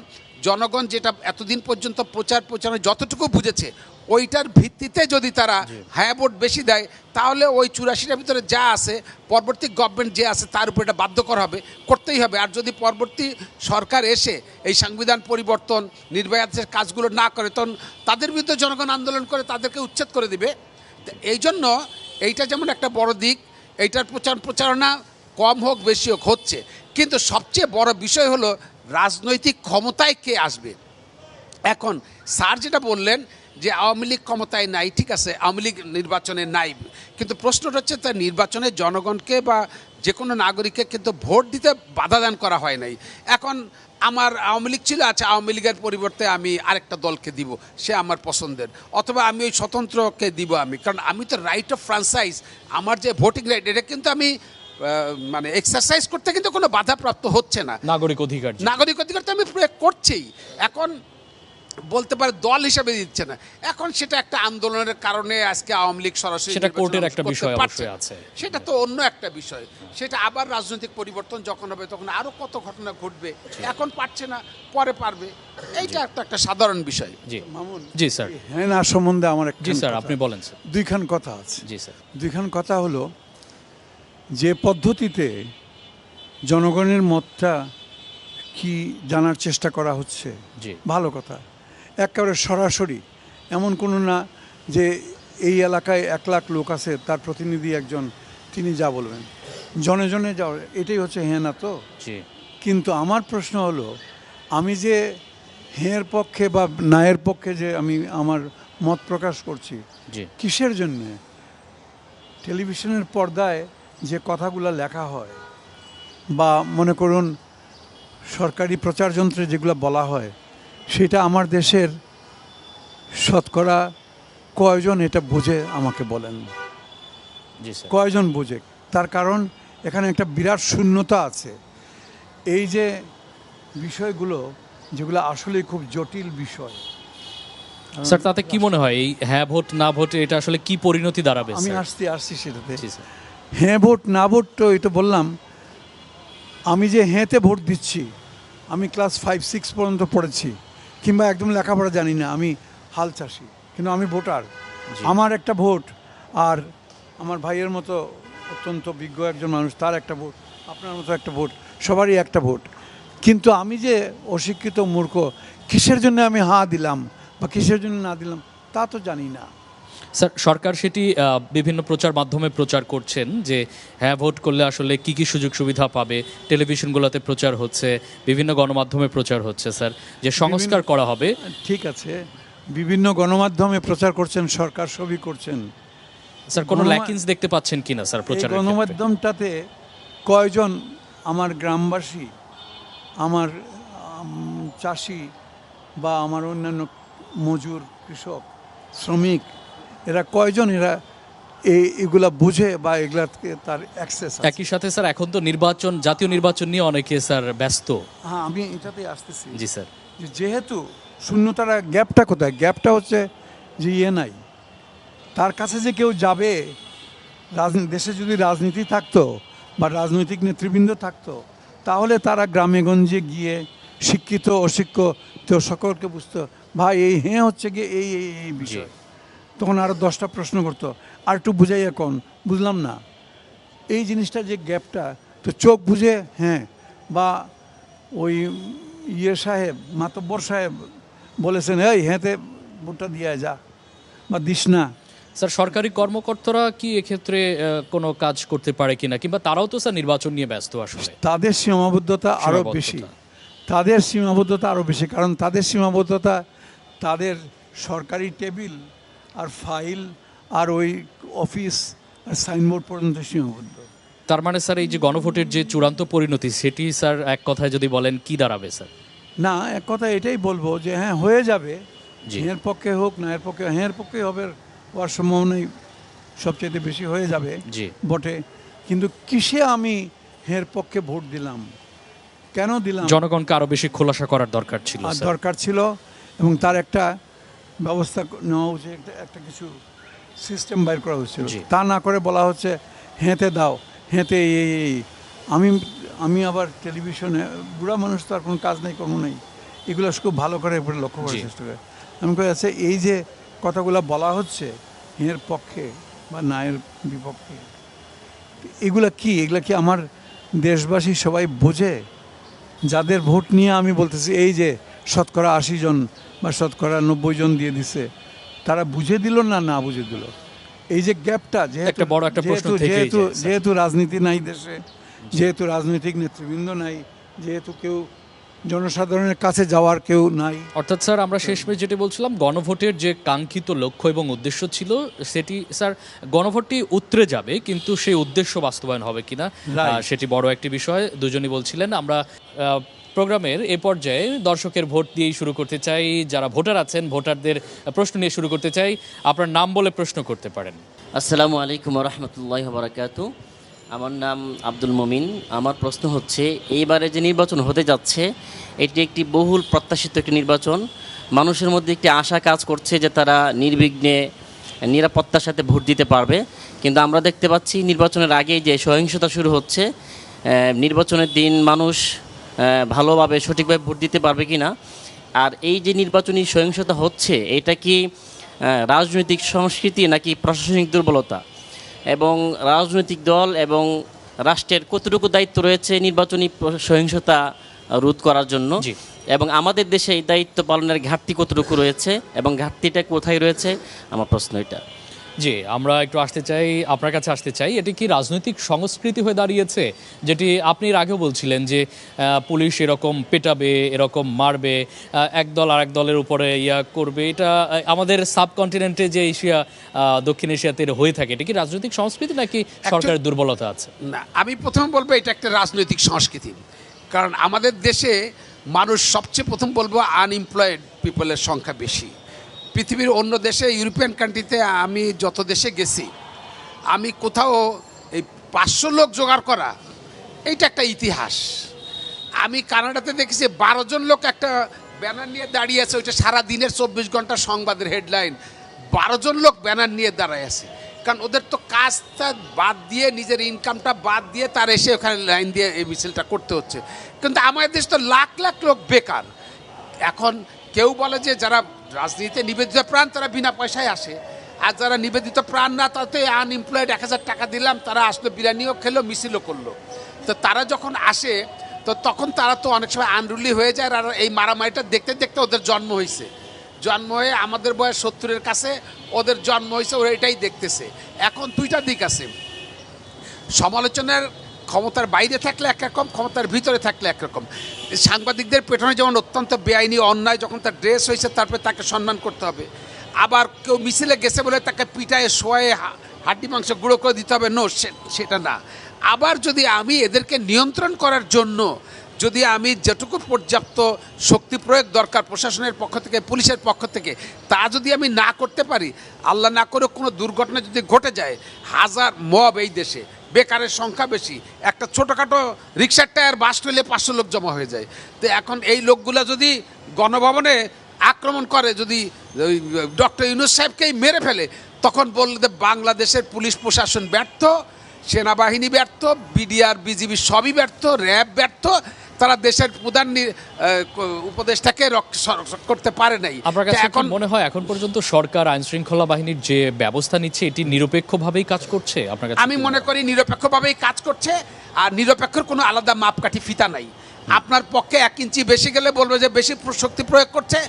জনগণ যেটা এতদিন পর্যন্ত প্রচারণা যতটুকু বুঝেছে, ওইটার ভিত্তিতে যদি তারা হ্যাঁ ভোট বেশি দেয়, তাহলে ওই 84টার ভিতরে যা আছে, পরবর্তী গভর্নমেন্ট যে আছে তার উপর এটা বাধ্যকর হবে, করতেই হবে। আর যদি পরবর্তী সরকার এসে এই সংবিধান পরিবর্তন, নির্বাহী আদেশের কাজগুলো না করে, তখন তাদের বিরুদ্ধে জনগণ আন্দোলন করে তাদেরকে উচ্ছেদ করে দিবে। এই জন্য এইটা যেমন একটা বড় দিক, এইটার প্রচারণা কম হোক বেশি হোক হচ্ছে। কিন্তু সবচেয়ে বড় বিষয় হলো রাজনৈতিক ক্ষমতায় কে আসবে। এখন স্যার যেটা বললেন যে আওয়ামী লীগ ক্ষমতায় নাই, ঠিক আছে, আওয়ামী লীগ নির্বাচনে নাই, কিন্তু প্রশ্নটা হচ্ছে তার নির্বাচনে জনগণকে বা যে কোনো নাগরিককে কিন্তু ভোট দিতে বাধা দান করা হয় নাই। এখন আমার আওয়ামী লীগ ছিল, আচ্ছা আওয়ামী লীগের পরিবর্তে আমি আরেকটা দলকে দিব, সে আমার পছন্দের, অথবা আমি ওই স্বতন্ত্রকে দিব আমি, কারণ আমি তো রাইট অফ ফ্রাঞ্চাইজ, আমার যে ভোটিং রাইট এটা কিন্তু আমি মানে এক্সারসাইজ করতে কিন্তু কোনো বাধাপ্রাপ্ত হচ্ছে না। নাগরিক অধিকার নাগরিক অধিকার তো আমি প্রয়োগ করছি। এখন বলতে পারে দল হিসাবে দিচ্ছে না, এখন সেটা একটা আন্দোলনের কারণে আজকে আওয়ামী লীগ সরাসরি সেটা নির্বাচন কোর্টের একটা করতে বিষয় পারছে অবশ্যই না। আছে। সেটা তো অন্য একটা বিষয়, সেটা আবার রাজনৈতিক পরিবর্তন যখন হবে তখন আরো কত ঘটনা ঘটবে, এখন পারছে না, পরে পারবে, এইটা একটা সাধারণ বিষয়। জি মামুন, জি স্যার। হেনা সম্বন্ধে আমার জি স্যার, আপনি বলেন স্যার। দুইখান কথা আছে। জি স্যার। দুইখান কথা হলো, যে পদ্ধতিতে জনগণের মতটা কি জানার চেষ্টা করা হচ্ছে, জি ভালো কথা। একেবারে সরাসরি এমন কোনো না যে এই এলাকায় 1 লাখ লোক আছে, তার প্রতিনিধি একজন, তিনি যা বলবেন জনে জনে যা, এটাই হচ্ছে হ্যাঁ না তো। জি কিন্তু আমার প্রশ্ন হলো, আমি যে হ্যাঁর পক্ষে বা নায়ের পক্ষে যে আমি আমার মত প্রকাশ করছি, জি কিসের জন্যে? টেলিভিশনের পর্দায় যে কথাগুলো লেখা হয় বা মনে করুন সরকারি প্রচার যন্ত্রে যেগুলো বলা হয়, সেটা আমার দেশের শতকরা কয়জন এটা বোঝে আমাকে বলেন? জি স্যার। কয়জন বোঝে? তার কারণ এখানে একটা বিরাট শূন্যতা আছে। এই যে বিষয়গুলো যেগুলো আসলে খুব জটিল বিষয়, স্যার তাতে কি মনে হয় এই হ্যাঁ ভোট না ভোটে এটা আসলে কি পরিণতি দাঁড়াবে আমি স্যার? আসছি সেটাতে। জি স্যার। হ্যাঁ ভোট না ভোট তো এটা বললাম, আমি যে হ্যাঁতে ভোট দিচ্ছি, আমি ক্লাস 5-6 পর্যন্ত পড়েছি, কিংবা একদম লেখাপড়া জানি না, আমি হাল চাষি, কিন্তু আমি ভোটার। আমার একটা ভোট, আর আমার ভাইয়ের মতো অত্যন্ত বিজ্ঞ একজন মানুষ, তার একটা ভোট, আপনার মতো একটা ভোট, সবারই একটা ভোট। কিন্তু আমি যে অশিক্ষিত মূর্খ, কিসের জন্য আমি হ্যাঁ দিলাম বা কিসের জন্য না দিলাম তা তো জানি না। স্যার সরকার সেটি বিভিন্ন প্রচার মাধ্যমে প্রচার করছেন যে হ্যাঁ ভোট করলে আসলে কি কি সুযোগ সুবিধা পাবে, টেলিভিশনগুলোতে প্রচার হচ্ছে, বিভিন্ন গণমাধ্যমে প্রচার হচ্ছে স্যার, যে সংস্কার করা হবে। ঠিক আছে, বিভিন্ন গণমাধ্যমে প্রচার করছেন, সরকার সবই করছেন। স্যার কোনো ল্যাকিংস দেখতে পাচ্ছেন কিনা স্যার এই প্রচারের ক্ষেত্রে? গণমাধ্যমটাতে কয়জন আমার গ্রামবাসী, আমার চাষি বা আমার অন্যান্য মজুর, কৃষক, শ্রমিক, এরা কয়জন এরা এগুলা বুঝে বা এগুলাকে তার অ্যাক্সেস? একই সাথে স্যার এখন তো নির্বাচন, জাতীয় নির্বাচন নিয়ে অনেকে স্যার ব্যস্ত। হ্যাঁ, আমি এটাতে আসতেছি। জি স্যার। যেহেতু শূন্যতারা, গ্যাপটা কোথায়? গ্যাপটা হচ্ছে যে নাই, তার কাছে যে কেউ যাবে। দেশে যদি রাজনীতি থাকতো বা রাজনৈতিক নেতৃবৃন্দ থাকতো, তাহলে তারা গ্রামে গঞ্জে গিয়ে শিক্ষিত অশিক্ষিত সকলকে বুঝতো, ভাই এই হ্যাঁ হচ্ছে গিয়ে এই এই এই বিষয়। তখন আরও 10টা প্রশ্ন করতো, আর একটু বুঝাই, এখন বুঝলাম না। এই জিনিসটা যে গ্যাপটা, তো চোখ বুঝে হ্যাঁ, বা ওই সাহেব, মাতব্বর সাহেব বলেছেন এই হ্যাঁতে ভোটটা দিয়ে যা বা দিস না। স্যার সরকারি কর্মকর্তারা কি এক্ষেত্রে কোনো কাজ করতে পারে কিনা, কিংবা তারাও তো স্যার নির্বাচন নিয়ে ব্যস্ত আসলে? তাদের সীমাবদ্ধতা আরও বেশি, তাদের সীমাবদ্ধতা আরও বেশি, কারণ তাদের সীমাবদ্ধতা তাদের সরকারি টেবিল আর ফাইল আর ওই অফিস আর সাইনবোর্ড পর্যন্ত সীমাবদ্ধ। তার মানে স্যার এই যে গণভোটের যে চূড়ান্ত পরিণতি, সেটি স্যার এক কথায় যদি বলেন কি দাঁড়াবে স্যার? না, এক কথা এটাই বলবো যে হ্যাঁ হয়ে যাবে, জি। হ্যাঁর পক্ষে হোক না এর পক্ষে, হ্যাঁর পক্ষে হবে, হওয়ার সম্ভাবনাই সবচেয়ে বেশি হয়ে যাবে জি। বটে। কিন্তু কিসে আমি হ্যাঁর পক্ষে ভোট দিলাম, কেন দিলাম, জনগণকে আরো বেশি খোলাসা করার দরকার ছিল আর স্যার। দরকার ছিল, এবং তার একটা ব্যবস্থা নেওয়া উচিত, একটা কিছু সিস্টেম বাইর করা উচিত। জি। তা না করে বলা হচ্ছে হেঁতে দাও, হেঁতে এই। আমি আবার টেলিভিশনে, বুড়া মানুষ তো আর কোনো কাজ নেই, কর্ম নেই, এগুলো খুব ভালো করে এরপরে লক্ষ্য করার জি। চেষ্টা করে। আমি কই আছে, এই যে কথাগুলো বলা হচ্ছে হেঁর পক্ষে বা নায়ের বিপক্ষে, এগুলা কি আমার দেশবাসী সবাই বোঝে? যাদের ভোট নিয়ে আমি বলতেছি, এই যে শতকরা 80 জন বা শতকরা 90 জন দিয়ে দিছে, তারা বুঝে দিল না না বুঝে দিল? এই যে গ্যাপটা, একটা বড় একটা প্রশ্ন থেকেই যায়, স্যার। যেহেতু রাজনীতি নাই দেশে, যেহেতু রাজনৈতিক নেতৃবৃন্দ নাই, যেহেতু কেউ জনসাধারণের কাছে যাওয়ার কেউ নাই। অর্থাৎ স্যার আমরা শেষমেশ যেটি বলছিলাম গণভোটের যে কাঙ্ক্ষিত লক্ষ্য এবং উদ্দেশ্য ছিল সেটি স্যার গণভোটটি উতরে যাবে, কিন্তু সেই উদ্দেশ্য বাস্তবায়ন হবে কিনা Right. সেটি বড় একটি বিষয়। দুজনই বলছিলেন। আমরা প্রোগ্রামের এ পর্যায়ে দর্শকের ভোট দিয়েই শুরু করতে চাই। যারা ভোটার আছেন ভোটারদের প্রশ্ন নিয়ে শুরু করতে চাই। আপনার নাম বলে প্রশ্ন করতে পারেন। আসসালামু আলাইকুম রহমতুল্লাহ বারাকাতু। আমার নাম আব্দুল মমিন। আমার প্রশ্ন হচ্ছে, এইবারে যে নির্বাচন হতে যাচ্ছে এটি একটি বহুল প্রত্যাশিত একটি নির্বাচন। মানুষের মধ্যে একটি আশা কাজ করছে যে তারা নির্বিঘ্নে নিরাপত্তার সাথে ভোট দিতে পারবে, কিন্তু আমরা দেখতে পাচ্ছি নির্বাচনের আগেই যে সহিংসতা শুরু হচ্ছে। নির্বাচনের দিন মানুষ ভালোভাবে সঠিকভাবে ভোট দিতে পারবে কি না, আর এই যে নির্বাচনী সহিংসতা হচ্ছে এটা কি রাজনৈতিক সংস্কৃতি নাকি প্রশাসনিক দুর্বলতা, এবং রাজনৈতিক দল এবং রাষ্ট্রের কতটুকু দায়িত্ব রয়েছে নির্বাচনী সহিংসতা রোধ করার জন্য, জি। এবং আমাদের দেশে এই দায়িত্ব পালনের ঘাটতি কতটুকু রয়েছে এবং ঘাটতিটা কোথায় রয়েছে, আমার প্রশ্ন এটা। জি, আমরা একটু আসতে চাই, আপনার কাছে আসতে চাই। এটি কি রাজনৈতিক সংস্কৃতি হয়ে দাঁড়িয়েছে, যেটি আপনি এর আগেও বলছিলেন যে পুলিশ এরকম পেটাবে, এরকম মারবে, এক দল আর এক দলের উপরে করবে, এটা আমাদের সাবকন্টিনেন্টে যে এশিয়া, দক্ষিণ এশিয়াতে হয়ে থাকে, এটা কি রাজনৈতিক সংস্কৃতি নাকি সরকারের দুর্বলতা আছে? না, আমি প্রথমে বলবো এটা একটা রাজনৈতিক সংস্কৃতি। কারণ আমাদের দেশে মানুষ সবচেয়ে প্রথম বলবো আনএমপ্লয়েড পিপলের সংখ্যা বেশি। পৃথিবীর অন্য দেশে, ইউরোপিয়ান কান্ট্রিতে আমি যত দেশে গেছি, আমি কোথাও এই 500 লোক জোগাড় করা এইটা একটা ইতিহাস। আমি কানাডাতে দেখেছি 12 জন লোক একটা ব্যানার নিয়ে দাঁড়িয়ে আছে, ওইটা সারা দিনের 24 ঘন্টা সংবাদের হেডলাইন। 12 জন লোক ব্যানার নিয়ে দাঁড়ায় আছে, কারণ ওদের তো কাজটা বাদ দিয়ে, নিজের ইনকামটা বাদ দিয়ে তার এসে ওখানে লাইন দিয়ে এই মিছিলটা করতে হচ্ছে। কিন্তু আমাদের দেশ তো লাখ লাখ লোক বেকার। এখন কেউ বলে যে যারা রাজনীতিতে নিবেদিত প্রাণ তারা বিনা পয়সায় আসে, আর যারা নিবেদিত প্রাণ না তাতে আনএমপ্লয়েড 1000 টাকা দিলাম, তারা আসলো, বিরিয়ানিও খেলো, মিছিলও করলো। তো তারা যখন আসে তো তখন তারা তো অনেক সময় আনরুলি হয়ে যায়। আর এই মারামারিটা দেখতে দেখতে ওদের জন্ম হয়েছে, জন্ম হয়ে আমাদের বয়স 70-এর কাছে ওদের জন্ম হয়েছে, ওরা এটাই দেখতেছে। এখন দুইটা দিক আছে, সমালোচনার ক্ষমতার বাইরে থাকলে একরকম, ক্ষমতার ভিতরে থাকলে একরকম। সাংবাদিকদের পেছনে যেমন অত্যন্ত বেআইনি অন্যায়, যখন তার ড্রেস হয়েছে তারপরে তাকে সম্মান করতে হবে। আবার কেউ মিছিলে গেছে বলে তাকে পিটায় শোয়ে হাড্ডি মাংস গুঁড়ো করে দিতে হবে, নো, সেটা না। আবার যদি আমি এদেরকে নিয়ন্ত্রণ করার জন্য যদি আমি যেটুকু পর্যাপ্ত শক্তি প্রয়োগ দরকার প্রশাসনের পক্ষ থেকে, পুলিশের পক্ষ থেকে, তা যদি আমি না করতে পারি, আল্লাহ না করে কোনো দুর্ঘটনা যদি ঘটে যায়, হাজার মব এই দেশে, বেকারের সংখ্যা বেশি, একটা ছোটোখাটো রিক্সার টায়ার বাস হলে 500 লোক জমা হয়ে যায়। তো এখন এই লোকগুলো যদি গণভবনে আক্রমণ করে, যদি ডক্টর ইউনূস সাহেবকেই মেরে ফেলে, তখন বললে বাংলাদেশের পুলিশ প্রশাসন ব্যর্থ, সেনাবাহিনী ব্যর্থ, বিডিআর বিজিবি সবই ব্যর্থ, র্যাব ব্যর্থ, তারা দেশের প্রধান উপদেষ্টাকে করতে পারে নাই। আপনার কাছে এখন মনে হয় এখন পর্যন্ত সরকার আইন শৃঙ্খলা বাহিনীর যে ব্যবস্থা নিচ্ছে এটি নিরপেক্ষভাবেই কাজ করছে? আপনার কাছে আমি মনে করি নিরপেক্ষভাবেই কাজ করছে, আর নিরপেক্ষর কোনো আলাদা মাপকাঠি ফিতা নাই। আপনার পক্ষে 1 ইঞ্চি বেশি গেলে বলবে যে বেশি শক্তি প্রয়োগ করছে,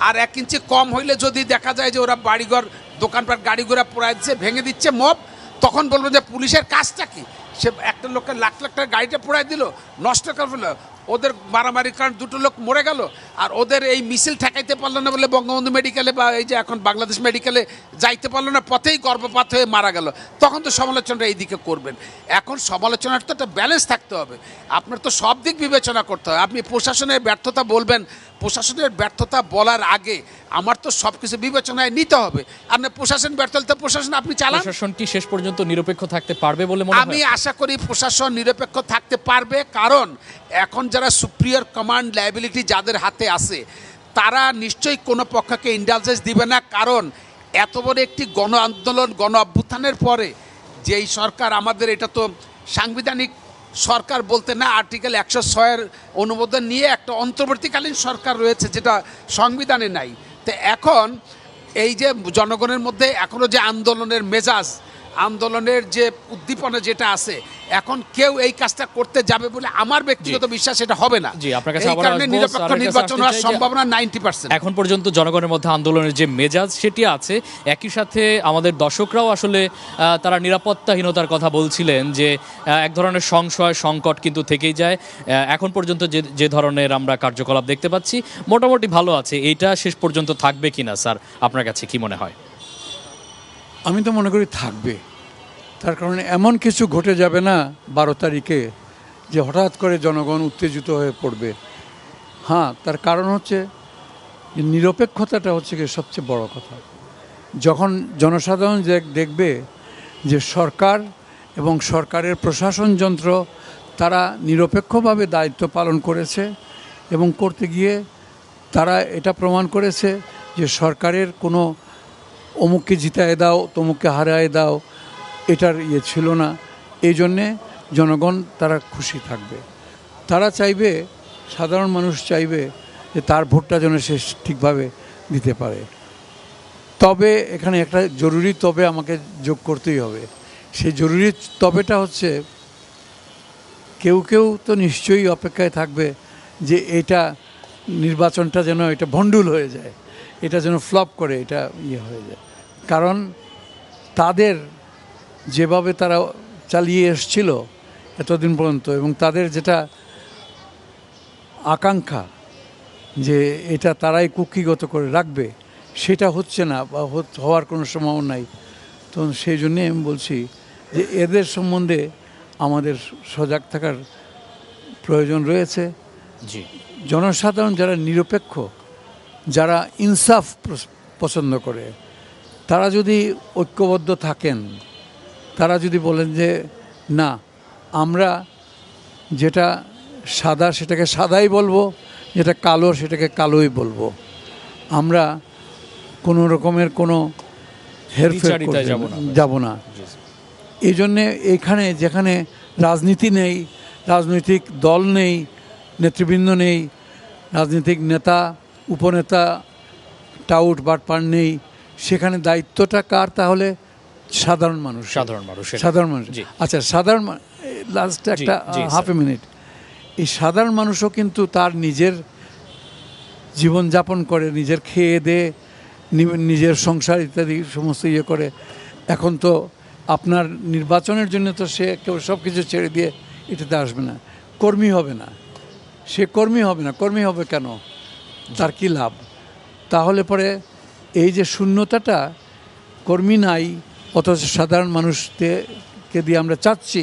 আর 1 ইঞ্চি কম হইলে যদি দেখা যায় যে ওরা বাড়িঘর, দোকানপাট, গাড়ি ঘোড়া পোড়ায় দিচ্ছে, ভেঙে দিচ্ছে মব, তখন বলবো যে পুলিশের কাজটা কি? সে একটা লোকের লাখ লাখ টাকা গাড়িটা পোড়ায় দিল, নষ্ট করে ফেলল, ওদের মারামারির কারণ 2টো লোক মরে গেল, আর ওদের এই মিছিল ঠেকাইতে পারলো না বলে বঙ্গবন্ধু মেডিকেলে বা এই যে এখন বাংলাদেশ মেডিকেলে যাইতে পারলো না, পথেই গর্ভপাত হয়ে মারা গেল, তখন তো সমালোচনাটা এই দিকে করবেন। এখন সমালোচনার তো একটা ব্যালেন্স থাকতে হবে, আপনার তো সব দিক বিবেচনা করতে হবে। আপনি প্রশাসনের ব্যর্থতা বলবেন, প্রশাসনের ব্যর্থতা বলার আগে আমার তো সব কিছু বিবেচনায় নিতে হবে। আপনি প্রশাসন ব্যর্থ হলে তো প্রশাসন আপনি চালান। প্রশাসন কি শেষ পর্যন্ত নিরপেক্ষ থাকতে পারবে বলে মনে হয়? আমি আশা করি প্রশাসন নিরপেক্ষ থাকতে পারবে, কারণ এখন যারা সুপ্রিয়র কমান্ড লায়াবিলিটি যাদের হাতে আছে তারা নিশ্চয়ই কোনো পক্ষকে ইন্ডালজেন্স দিবে না। কারণ এত বড় একটি গণ আন্দোলন, গণ অভ্যুত্থানের পরে যেই সরকার আমাদের, এটা তো সাংবিধানিক সরকার বলতে না, আর্টিকেল 106-এর অনুমোদন নিয়ে একটা অন্তর্বর্তীকালীন সরকার রয়েছে যেটা সংবিধানে নাই। তো এখন এই যে জনগণের মধ্যে এখনও যে আন্দোলনের মেজাজ, আন্দোলনের যে উদ্দীপনা যেটা আছে, এখন কেউ এই কাজটা করতে যাবে বলে আমার ব্যক্তিগত বিশ্বাস এটা হবে না। জি, আপনার কাছে এই আবার কারণে আসবো। নিরপেক্ষ স্যারের কাছে নির্বাচন আসতে হওয়ার চাই যে সম্ভাবনা 90%। এখন পর্যন্ত জনগণের মধ্যে আন্দোলনের যে মেজাজ সেটি আছে, একই সাথে আমাদের দর্শকরাও আসলে তারা নিরাপত্তাহীনতার কথা বলছিলেন যে এক ধরনের সংশয় সংকট কিন্তু থেকেই যায়। এখন পর্যন্ত যে ধরনের আমরা কার্যকলাপ দেখতে পাচ্ছি মোটামুটি ভালো আছে, এইটা শেষ পর্যন্ত থাকবে কিনা স্যার আপনার কাছে কি মনে হয়? আমি তো মনে করি থাকবে। তার কারণে এমন কিছু ঘটে যাবে না 12 তারিখে যে হঠাৎ করে জনগণ উত্তেজিত হয়ে পড়বে। হ্যাঁ, তার কারণ হচ্ছে যে নিরপেক্ষতাটা হচ্ছে কি সবচেয়ে বড় কথা। যখন জনসাধারণ দেখবে যে সরকার এবং সরকারের প্রশাসন যন্ত্র তারা নিরপেক্ষভাবে দায়িত্ব পালন করেছে এবং করতে গিয়ে তারা এটা প্রমাণ করেছে যে সরকারের কোনো অমুককে জিতায় দাও তমুককে হারায় দাও এটার ছিল না, এই জন্যে জনগণ তারা খুশি থাকবে। তারা চাইবে, সাধারণ মানুষ চাইবে যে তার ভোটটা যেন সে ঠিকভাবে দিতে পারে। তবে এখানে একটা জরুরি তবে আমাকে যোগ করতেই হবে। সেই জরুরি তবেটা হচ্ছে কেউ কেউ তো নিশ্চয়ই অপেক্ষায় থাকবে যে এটা নির্বাচনটা যেন এটা ভণ্ডুল হয়ে যায়, এটা যেন ফ্লপ করে, এটা হয়ে যায়। কারণ তাদের যেভাবে তারা চালিয়ে এসছিল এতদিন পর্যন্ত এবং তাদের যেটা আকাঙ্ক্ষা যে এটা তারাই কুক্ষিগত করে রাখবে সেটা হচ্ছে না বা হওয়ার কোনো সম্ভাবনা নাই। তো সেই জন্যে আমি বলছি যে এদের সম্বন্ধে আমাদের সজাগ থাকার প্রয়োজন রয়েছে। জি, জনসাধারণ যারা নিরপেক্ষ, যারা ইনসাফ পছন্দ করে, তারা যদি ঐক্যবদ্ধ থাকেন, তারা যদি বলেন যে না আমরা যেটা সাদা সেটাকে সাদাই বলবো, যেটা কালো সেটাকে কালোই বলবো, আমরা কোনো রকমের কোনো হেরফের যাব না। এই জন্যে এইখানে যেখানে রাজনীতি নেই, রাজনৈতিক দল নেই, নেতৃবৃন্দ নেই, রাজনৈতিক নেতা উপনেতা টাউট বাটপার নেই, সেখানে দায়িত্বটা কার? তাহলে সাধারণ মানুষ। সাধারণ মানুষ। আচ্ছা, সাধারণ লাস্ট একটা হাফ এ মিনিট, এই সাধারণ মানুষও কিন্তু তার নিজের জীবনযাপন করে, নিজের খেয়ে দেয়ে নিজের সংসার ইত্যাদি সমস্ত করে। এখন তো আপনার নির্বাচনের জন্য তো সে কেউ সব কিছু ছেড়ে দিয়ে এটাতে আসবে না, কর্মী হবে না, সে কর্মী হবে না। কর্মী হবে কেন? তার কি লাভ? তাহলে পরে এই যে শূন্যতাটা, কর্মী নাই অথচ সাধারণ মানুষকে দিয়ে আমরা চাচ্ছি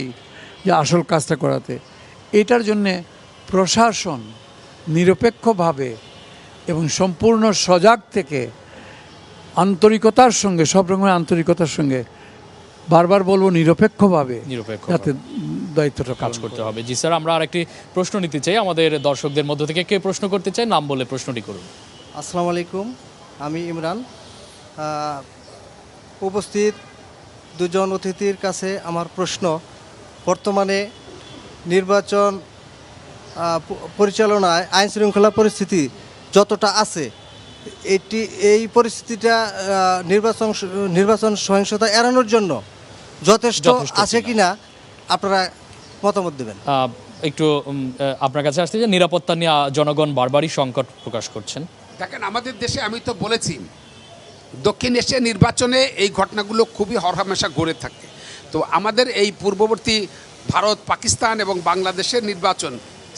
যে আসল কাজটা করাতে, এটার জন্যে প্রশাসন নিরপেক্ষভাবে এবং সম্পূর্ণ সজাগ থেকে আন্তরিকতার সঙ্গে, সব রকমের আন্তরিকতার সঙ্গে, বারবার বলবো নিরপেক্ষভাবে যাতে দায়িত্বটা কাজ করতে হবে। জি স্যার, আমরা আরেকটি প্রশ্ন নিতে চাই আমাদের দর্শকদের মধ্য থেকে। কে প্রশ্ন করতে চাই নাম বলে প্রশ্নটি করুন। আসসালামু আলাইকুম, আমি ইমরান। উপস্থিত দুজন অতিথির কাছে আমার প্রশ্ন, বর্তমানে নির্বাচন পরিচালনায় আইন শৃঙ্খলা পরিস্থিতি যতটা আছে, এই পরিস্থিতিটা নির্বাচন সহিংসতা এড়ানোর জন্য যথেষ্ট আছে কিনা আপনারা মতামত দেবেন। একটু আপনার কাছে আসতে যে নিরাপত্তা নিয়ে জনগণ বারবারই সংকট প্রকাশ করছেন। দেখেন, আমাদের দেশে আমি তো বলেছি দক্ষিণ এশিয়া নির্বাচনে এই ঘটনাগুলো খুবই হরহামেশা গড়ে থাকে। তো আমাদের এই পূর্ববর্তী ভারত, পাকিস্তান এবং বাংলাদেশের নির্বাচন,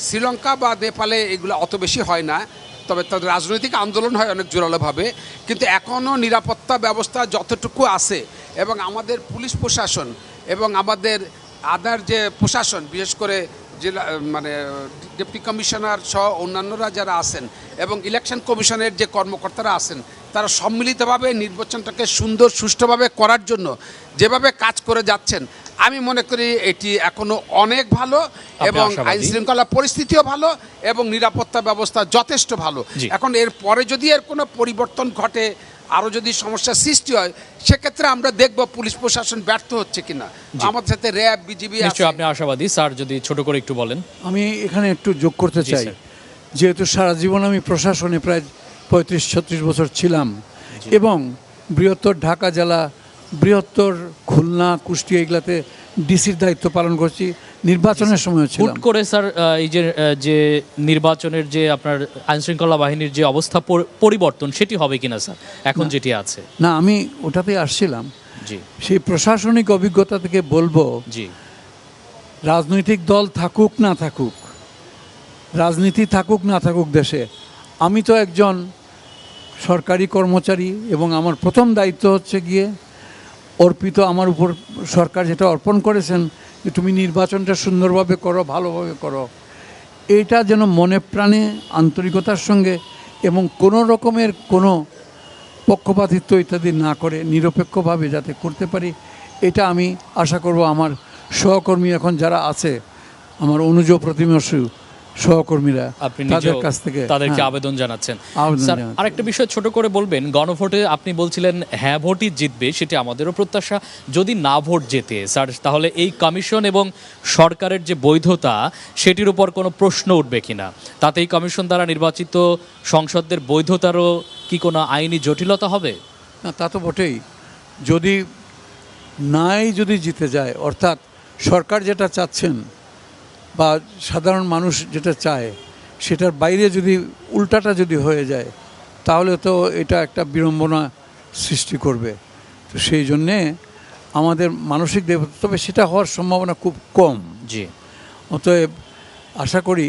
শ্রীলঙ্কা বা নেপালে এগুলো অত বেশি হয় না, তবে তাদের রাজনৈতিক আন্দোলন হয় অনেক জোরালোভাবে। কিন্তু এখনও নিরাপত্তা ব্যবস্থা যতটুকু আছে এবং আমাদের পুলিশ প্রশাসন এবং আমাদের আদার যে প্রশাসন, বিশেষ করে জেলা মানে ডেপুটি কমিশনার সহ অন্যান্যরা যারা আছেন এবং ইলেকশন কমিশনের যে কর্মকর্তারা আছেন, তারা সম্মিলিতভাবে নির্বাচনটাকে সুন্দর সুষ্ঠুভাবে করার জন্য যেভাবে কাজ করে যাচ্ছেন, আমি মনে করি এটি এখনো অনেক ভালো এবং আইন শৃঙ্খলা পরিস্থিতিও ভালো এবং নিরাপত্তা ব্যবস্থা যথেষ্ট ভালো। এখন এর পরে যদি এর কোনো পরিবর্তন ঘটে, আরও যদি সমস্যার সৃষ্টি হয়, সেক্ষেত্রে আমরা দেখব পুলিশ প্রশাসন ব্যর্থ হচ্ছে কিনা। আমাদের সাথে র্যাব, বিজিবি আছে। আপনি আশাবাদী স্যার, যদি ছোট করে একটু বলেন। আমি এখানে একটু যোগ করতে চাই, যেহেতু সারা জীবন আমি প্রশাসনে প্রায় 35-36 বছর ছিলাম এবং বৃহত্তর ঢাকা জেলা বৃহত্তর খুলনা, কুষ্টিয়া এগুলাতে ডিসির দায়িত্ব পালন করছি, নির্বাচনের সময় হুট ছিলাম। করে স্যার এই যে নির্বাচনের যে আপনার আইনশৃঙ্খলা বাহিনীর যে অবস্থা পরিবর্তন সেটি হবে কিনা স্যার এখন যেটি আছে? না, আমি ওটাতে আসছিলাম। জি সেই প্রশাসনিক অভিজ্ঞতা থেকে বলবো, জি রাজনৈতিক দল থাকুক না থাকুক, রাজনীতি থাকুক না থাকুক দেশে, আমি তো একজন সরকারি কর্মচারী এবং আমার প্রথম দায়িত্ব হচ্ছে গিয়ে অর্পিত, আমার উপর সরকার যেটা অর্পণ করেছেন যে তুমি নির্বাচনটা সুন্দরভাবে করো, ভালোভাবে করো, এইটা যেন মনে প্রাণে আন্তরিকতার সঙ্গে এবং কোনো রকমের কোনো পক্ষপাতিত্ব ইত্যাদি না করে নিরপেক্ষভাবে যাতে করতে পারি, এটা আমি আশা করব আমার সহকর্মী এখন যারা আছে, আমার অনুজ প্রতিমর্শী সহকর্মীরা, আপনি তাদের নিজেও কাছ থেকে তাদেরকে হ্যাঁ, আবেদন জানাচ্ছেন। আবেদন স্যার জানাচ্ছি। আরেকটা বিষয় ছোট করে বলবেন, গণভোটে আপনি বলছিলেন হ্যাঁ ভোটই জিতবে, সেটি আমাদেরও প্রত্যাশা। যদি না ভোট জেতে স্যার, তাহলে এই কমিশন এবং সরকারের যে বৈধতা সেটির উপর কোনো প্রশ্ন উঠবে কিনা? তাতে এই কমিশন দ্বারা নির্বাচিত সংসদদের বৈধতারও কি কোনো আইনি জটিলতা হবে? না, তা তো বটেই। যদি যদি জিতে যায়, অর্থাৎ সরকার যেটা চাচ্ছেন বা সাধারণ মানুষ যেটা চায় সেটার বাইরে যদি উল্টাটা যদি হয়ে যায়, তাহলে তো এটা একটা বিড়ম্বনা সৃষ্টি করবে। তো সেই জন্যে আমাদের মানসিক তবে সেটা হওয়ার সম্ভাবনা খুব কম। জি অতএব আশা করি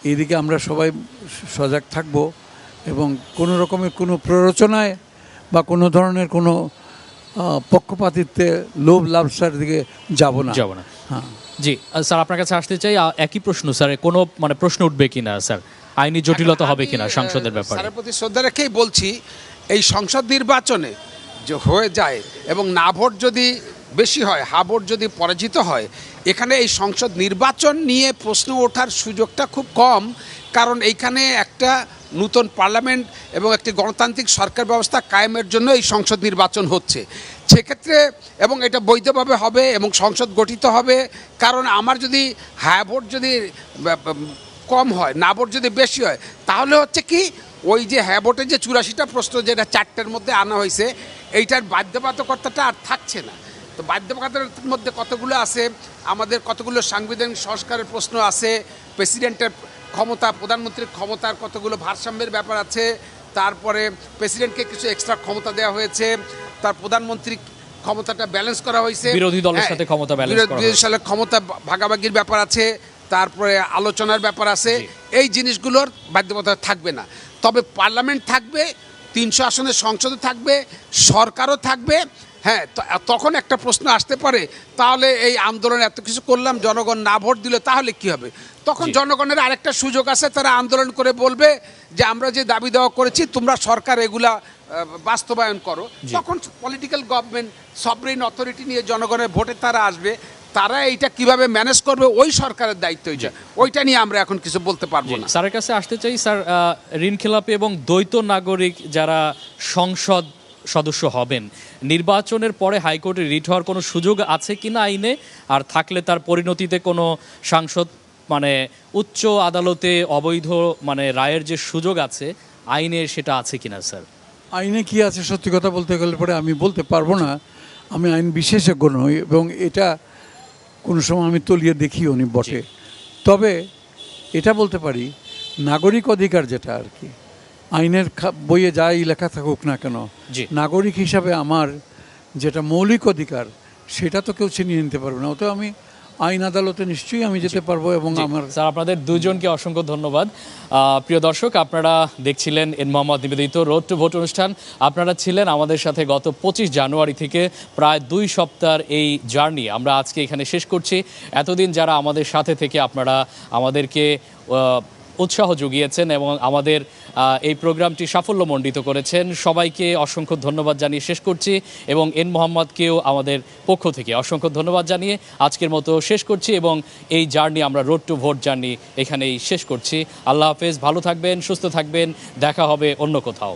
এইদিকে আমরা সবাই সজাগ থাকব এবং কোনো রকমের কোনো প্ররোচনায় বা কোনো ধরনের কোনো পক্ষপাতিত্বে লোভ লালসার দিকে যাব না। হ্যাঁ জি স্যার, আপনার কাছে আসতে চাই একই প্রশ্ন স্যার, কোনো মানে প্রশ্ন উঠবে কিনা স্যার, আইনি জটিলতা হবে কিনা সংসদের ব্যাপারে? স্যারের প্রতি শ্রদ্ধা রেখেই বলছি, এই সংসদ নির্বাচনে যে হয়ে যায় এবং না ভোট যদি বেশি হয়, হা ভোট যদি পরাজিত হয়, এখানে এই সংসদ নির্বাচন নিয়ে প্রশ্ন ওঠার সুযোগটা খুব কম। কারণ এইখানে একটা নূতন পার্লামেন্ট এবং একটি গণতান্ত্রিক সরকার ব্যবস্থা কায়েমের জন্য এই সংসদ নির্বাচন হচ্ছে। সেক্ষেত্রে এবং এটা বৈধভাবে হবে এবং সংসদ গঠিত হবে। কারণ আমার যদি হ্যাঁ ভোট যদি কম হয়, না ভোট যদি বেশি হয়, তাহলে হচ্ছে কি ওই যে হ্যাঁ ভোটের যে 84টা প্রশ্ন যেটা 4টের মধ্যে আনা হয়েছে, এইটার বাধ্যবাধকতাটা আর থাকছে না। তো বাধ্যবাধকতার মধ্যে কতগুলো আছে, আমাদের কতগুলো সাংবিধানিক সংস্কারের প্রশ্ন আছে, প্রেসিডেন্টের ক্ষমতা, প্রধানমন্ত্রীর ক্ষমতার কতগুলো ভারসাম্যের ব্যাপার আছে, তারপরে প্রেসিডেন্টকে কিছু এক্সট্রা ক্ষমতা দেওয়া হয়েছে, তার প্রধানমন্ত্রী ক্ষমতাটা ব্যালেন্স করা হয়েছে, বিরোধী দলের সাথে ক্ষমতা ব্যালেন্স করা হয়েছে, বিরোধী দলের ক্ষমতা ভাগাভাগির ব্যাপার আছে, তারপরে আলোচনার ব্যাপার আছে। এই জিনিসগুলোর বাধ্যবাধকতা থাকবে না। তবে পার্লামেন্ট থাকবে, 300 আসনের সংসদও থাকবে, সরকারও থাকবে। হ্যাঁ, তখন একটা প্রশ্ন আসতে পারে, তাহলে এই আন্দোলন এত কিছু করলাম, জনগণ না ভোট দিল, তাহলে কি হবে? তখন জনগণের আরেকটা সুযোগ আছে, তারা আন্দোলন করে বলবে যে আমরা যে দাবি দেওয়া করেছি তোমরা সরকার এগুলা বাস্তবায়ন করো। তখন পলিটিক্যাল গভর্নমেন্ট, সভরেন অথরিটি নিয়ে জনগণের ভোটে তারা আসবে, তারা এইটা কিভাবে ম্যানেজ করবে ওই সরকারের দায়িত্ব, ওইটা নিয়ে আমরা এখন কিছু বলতে পারবো না। স্যারের কাছে আসতে চাই স্যার, ঋণ খেলাপি এবং দ্বৈত নাগরিক যারা সংসদ সদস্য হবেন, নির্বাচনের পরে হাইকোর্টে রিট হওয়ার কোনো সুযোগ আছে কিনা আইনে? আর থাকলে তার পরিণতিতে কোনো সাংসদ মানে উচ্চ আদালতে অবৈধ মানে রায়ের যে সুযোগ আছে আইনে, সেটা আছে কিনা স্যার? আইনে কি আছে সত্যি কথা বলতে গেলে পরে আমি বলতে পারবো না, আমি আইন বিশেষজ্ঞ নই এবং এটা কোনো সময় আমি তলিয়ে দেখিও নি বটে। তবে এটা বলতে পারি, নাগরিক অধিকার যেটা আর কি, আইনের বইয়ে যাই লেখা থাকুক না কেন, নাগরিক হিসাবে আমার যেটা মৌলিক অধিকার সেটা তো কেউ ছিনিয়ে নিতে পারবে না। অত আমি আইন আদালতে নিশ্চয়ই আমি যেতে পারবো। এবং আমার স্যার, আপনাদের দুজনকে অসংখ্য ধন্যবাদ। প্রিয় দর্শক, আপনারা দেখছিলেন এন মোহাম্মদ নিবেদিত রোড টু ভোট অনুষ্ঠান। আপনারা ছিলেন আমাদের সাথে গত 25 জানুয়ারি থেকে প্রায় 2 সপ্তাহের এই জার্নি আমরা আজকে এখানে শেষ করছি। এতদিন যারা আমাদের সাথে থেকে আপনারা আমাদেরকে উৎসাহ জুগিয়েছেন এবং আমাদের এই প্রোগ্রামটি সাফল্যমণ্ডিত করেছেন, সবাইকে অসংখ্য ধন্যবাদ জানিয়ে শেষ করছি এবং এন মোহাম্মদকেও আমাদের পক্ষ থেকে অসংখ্য ধন্যবাদ জানিয়ে আজকের মতো শেষ করছি এবং এই জার্নি আমরা রোড টু ভোট জার্নি এখানেই শেষ করছি। আল্লাহ হাফেজ, ভালো থাকবেন, সুস্থ থাকবেন, দেখা হবে অন্য কোথাও।